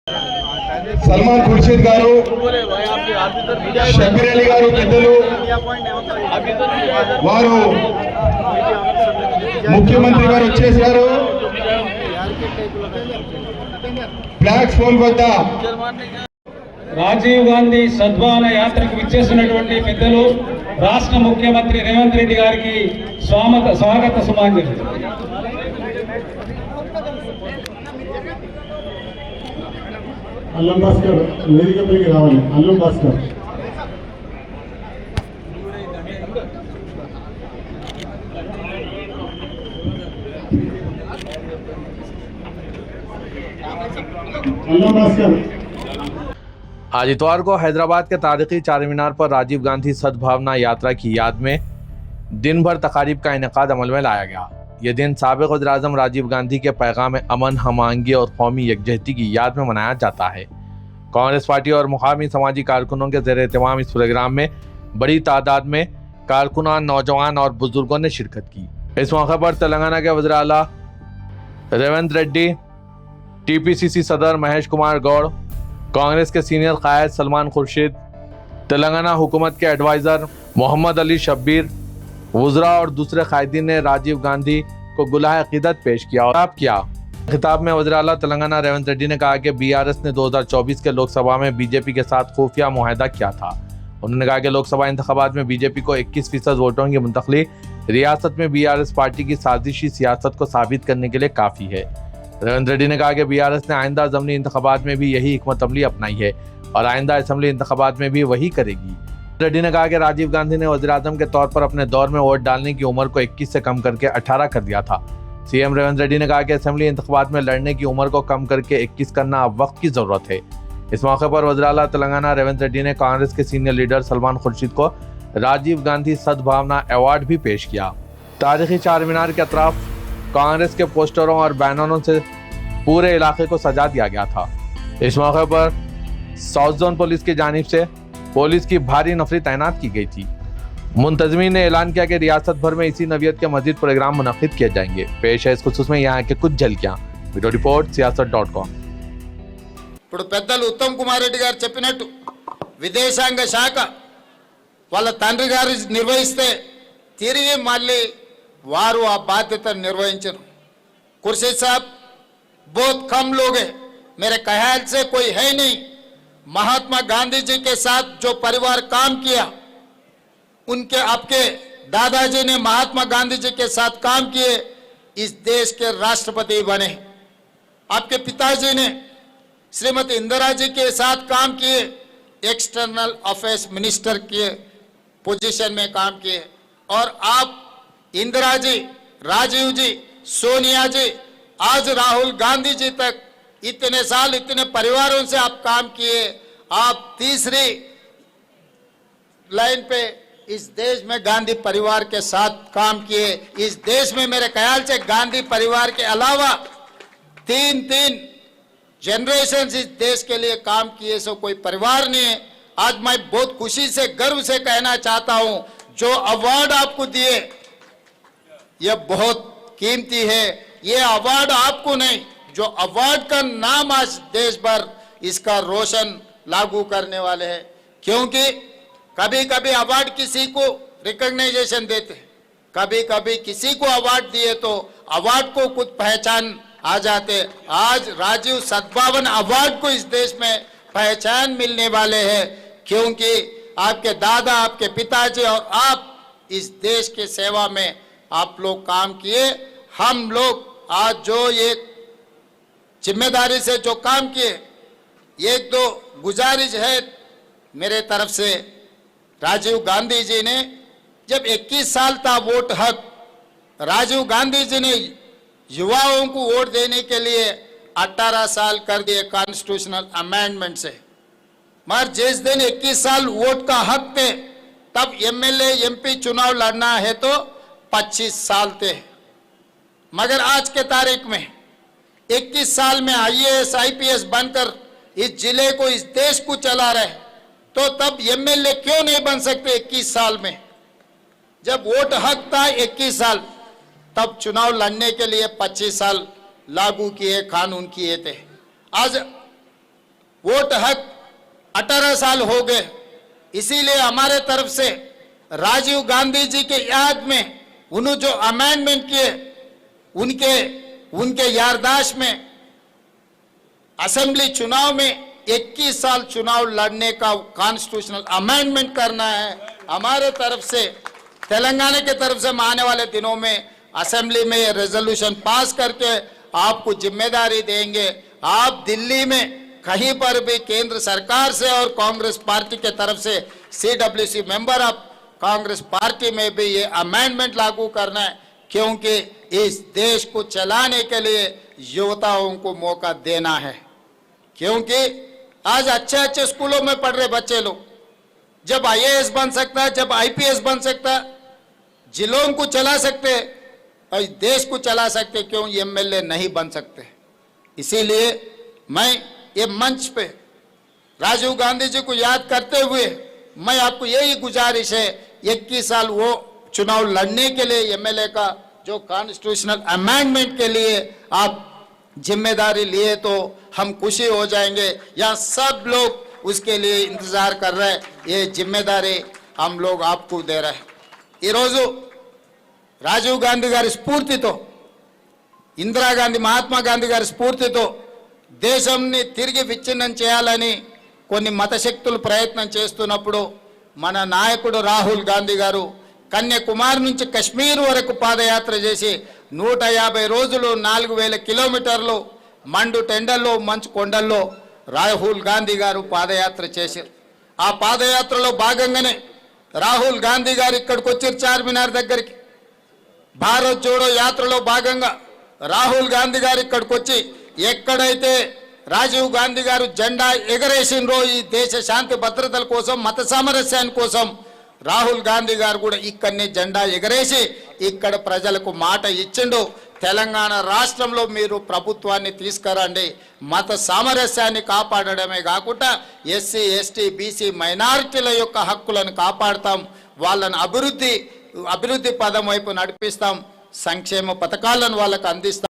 సల్మాన్ ఖుర్షీద్ గారు, షబీర్ అలీ గారు పెద్దలు వారు ముఖ్యమంత్రి గారు వచ్చేసారు. ఫ్లాగ్స్ ఫోన్ వద్ద రాజీవ్ గాంధీ సద్భావన యాత్రకు విచ్చేసినటువంటి పెద్దలు రాష్ట్ర ముఖ్యమంత్రి రేవంత్ రెడ్డి గారికి స్వాగత సుమాంజలి. అల్లం భాస్కర్ వేదికపైకి రావాలి. అల్లం భాస్కర్ अल्लम भास्कर। आज इतवार को हैदराबाद के तारीखी चार मीनार पर राजीव गांधी सद्भावना यात्रा की याद में दिन भर तकारीब का इनेकाद अमल में लाया गया। यह दिन साबिक़ वज़ीर-ए-आज़म राजीव गांधी के पैगाम अमन, हम-आहंगी और कौमी यकजहती की याद में मनाया जाता है। कांग्रेस पार्टी और मुकामी समाजी कारकुनों के ज़ेर एहतमाम इस प्रोग्राम में बड़ी तादाद में कारकुनान, नौजवान और बुजुर्गों ने शिरकत की। इस मौके पर तेलंगाना के वज़ीर आला रेवंत रेड्डी, TPCC सदर महेश कुमार गौड़, कांग्रेस के सीनियर कायद सलमान खुर्शीद, तेलंगाना हुकूमत के एडवाइज़र मोहम्मद अली शब्बीर, वज़रा और दूसरे कायदीन ने राजीव गांधी को गुलाह अक़ीदत पेश किया और खिताब में वज़ीर आला तेलंगाना रेवंत रेड्डी ने कहा कि BRS ने 2024 के लोकसभा में बीजेपी के साथ खुफिया मुआहदा किया था। उन्होंने कहा कि लोकसभा इंतखाबात में बीजेपी को 21% वोटों की मुंतकली रियासत में BRS पार्टी की साजिशी सियासत को साबित करने के लिए काफ़ी है। रेवंत रेड्डी ने कहा कि BRS ने आइंदा ज़मीनी इंतखाबात में भी यही हिकमत अमली अपनाई है और आइंदा असम्बली इंतखाबात में भी वही करेगी। रेड्डी ने कहा कि राजीव गांधी ने वज़ीर-ए-आज़म के तौर पर अपने दौर में वोट डालने की उम्र को 21 से कम करके 18 कर दिया था। CM रेवंत रेड्डी ने कहा कि असम्बली इंतखाबात में लड़ने की उम्र को कम करके 21 करना अब वक्त की ज़रूरत है। इस मौके पर वज़ीर आला तेलंगाना रेवंत रेड्डी ने कांग्रेस के सीनियर लीडर सलमान खुर्शीद को राजीव गांधी सद्भावना अवार्ड भी पेश किया। तारीखी चार मीनार के अतराफ कांग्रेस के पोस्टरों और बैनरों से पूरे इलाके को सजा दिया गया था। इस मौके पर साउथ जोन पुलिस की जानिब से पुलिस की भारी नफरी तैनात की गई थी। मुंतज़मीन ने ऐलान किया कि रियासत भर में इसी नवियत के मजीद प्रोग्राम मुनक़िद किए जाएंगे। पेश है इस खुसूस में यहाँ के कुछ झलकियाँ। Video report siyaasat.com। ఇప్పుడు పెద్దలు ఉత్తమ్ కుమార్ రెడ్డి గారు చెప్పినట్టు విదేశాంగ శాఖ వాళ్ళ తండ్రి గారు నిర్వహిస్తే తిరిగి మళ్ళీ వారు ఆ బాధ్యతను నిర్వహించరు। खुर्शीद साहब बहुत कम लोग हैं, मेरे ख्याल से कोई है नहीं। महात्मा गांधी जी के साथ जो परिवार काम किया, उनके आपके दादाजी ने महात्मा गांधी जी के साथ काम किए, इस देश के राष्ट्रपति बने। आपके पिताजी ने श्रीमती इंदिरा जी के साथ काम किए, एक्सटर्नल अफेयर्स मिनिस्टर के पोजीशन में काम किए। और आप इंदिरा जी, राजीव जी, सोनिया जी, आज राहुल गांधी जी तक इतने साल इतने परिवारों से आप काम किए। आप तीसरी लाइन पे इस देश में गांधी परिवार के साथ काम किए। इस देश में मेरे ख्याल से गांधी परिवार के अलावा तीन जनरेशन इस देश के लिए काम किए सो कोई परिवार नहीं है। आज मैं बहुत खुशी से, गर्व से कहना चाहता हूं, जो अवार्ड आपको दिए यह बहुत कीमती है। ये अवार्ड आपको नहीं, जो अवार्ड का नाम आज देश भर इसका रोशन लागू करने वाले हैं। क्योंकि कभी कभी अवार्ड किसी को रिकॉग्नाइजेशन देते, कभी कभी किसी को अवार्ड दिए तो अवार्ड को कुछ पहचान आ जाते। आज राजीव सद्भावना अवार्ड को इस देश में पहचान मिलने वाले हैं, क्योंकि आपके दादा, आपके पिताजी और आप इस देश की सेवा में आप लोग काम किए। हम लोग आज जो ये जिम्मेदारी से जो काम किए, एक दो गुजारिश है मेरे तरफ से। राजीव गांधी जी ने जब 21 साल था वोट हक, राजीव गांधी जी ने युवाओं को वोट देने के लिए 18 साल कर दिए कॉन्स्टिट्यूशनल अमेंडमेंट से। मगर जिस दिन 21 साल वोट का हक थे, तब MLA MP चुनाव लड़ना है तो 25 साल थे। मगर आज के तारीख में 21 साल में IAS IPS बनकर इस जिले को, इस देश को चला रहे, तो तब MLA क्यों नहीं बन सकते 21 साल में? जब वोट हक था 21 साल, तब चुनाव लड़ने के लिए 25 साल लागू किए, कानून किए थे। आज वोट हक 18 साल हो गए, इसीलिए हमारे तरफ से राजीव गांधी जी के याद में उन्होंने जो अमेंडमेंट किए उनके याददाश्त में असेंबली चुनाव में 21 साल चुनाव लड़ने का कॉन्स्टिट्यूशनल अमेंडमेंट करना है। हमारे तरफ से तेलंगाना के तरफ से हम आने वाले दिनों में असेंबली में ये रेजोल्यूशन पास करके आपको जिम्मेदारी देंगे। आप दिल्ली में कहीं पर भी केंद्र सरकार से और कांग्रेस पार्टी के तरफ से CWC member of Congress party में भी ये अमेंडमेंट लागू करना है, क्योंकि इस देश को चलाने के लिए युवताओं को मौका देना है। क्योंकि आज अच्छे अच्छे स्कूलों में पढ़ रहे बच्चे लोग जब IAS बन सकता है, जब IPS बन सकता है, जिलों को चला सकते और देश को चला सकते, क्यों MLA नहीं बन सकते। इसीलिए मैं ये मंच पे राजीव गांधी जी को याद करते हुए मैं आपको यही गुजारिश है, 21 साल वो चुनाव लड़ने के लिए MLA का जो कॉन्स्टिट्यूशनल अमेंडमेंट के लिए आप जिम्मेदारी लिए तो हम खुशी हो जाएंगे। यहाँ सब लोग उसके लिए इंतजार कर रहे हैं, ये जिम्मेदारी हम लोग आपको दे रहे हैं। ఈ రోజు రాజీవ్ గాంధీ గారి స్ఫూర్తితో, ఇందిరాగాంధీ మహాత్మా గాంధీ గారి స్ఫూర్తితో దేశంని తిరిగి విచ్ఛిన్నం చేయాలని కొన్ని మతశక్తులు ప్రయత్నం చేస్తున్నప్పుడు మన నాయకుడు రాహుల్ గాంధీ గారు కన్యాకుమారి నుంచి కశ్మీర్ వరకు పాదయాత్ర చేసి 150 రోజులు 4000 కిలోమీటర్లు మండు టెండల్లో మంచు కొండల్లో రాహుల్ గాంధీ గారు పాదయాత్ర చేశారు। ఆ పాదయాత్రలో భాగంగానే రాహుల్ గాంధీ గారు ఇక్కడికి వచ్చారు చార్మినార్ దగ్గరికి। భారత్ జోడో యాత్రలో భాగంగా రాహుల్ గాంధీ గారు ఇక్కడికి వచ్చి ఎక్కడైతే రాజీవ్ గాంధీ గారు జెండా ఎగరేసినరో ఈ దేశ శాంతి భద్రతల కోసం, మత సామరస్యాని కోసం రాహుల్ గాంధీ గారు కూడా ఇక్కడనే జెండా ఎగరేసి ఇక్కడ ప్రజలకు మాట ఇచ్చిండు, తెలంగాణ రాష్ట్రంలో మీరు ప్రభుత్వాన్ని తీసుకురండి, మత సామరస్యాన్ని కాపాడడమే కాకుండా SC ST BC మైనారిటీల యొక్క హక్కులను కాపాడతాం, వాళ్ళని అభివృద్ధి పదం వైపు నడిపిస్తాం, సంక్షేమ పథకాలను వాళ్ళకు అందిస్తాం।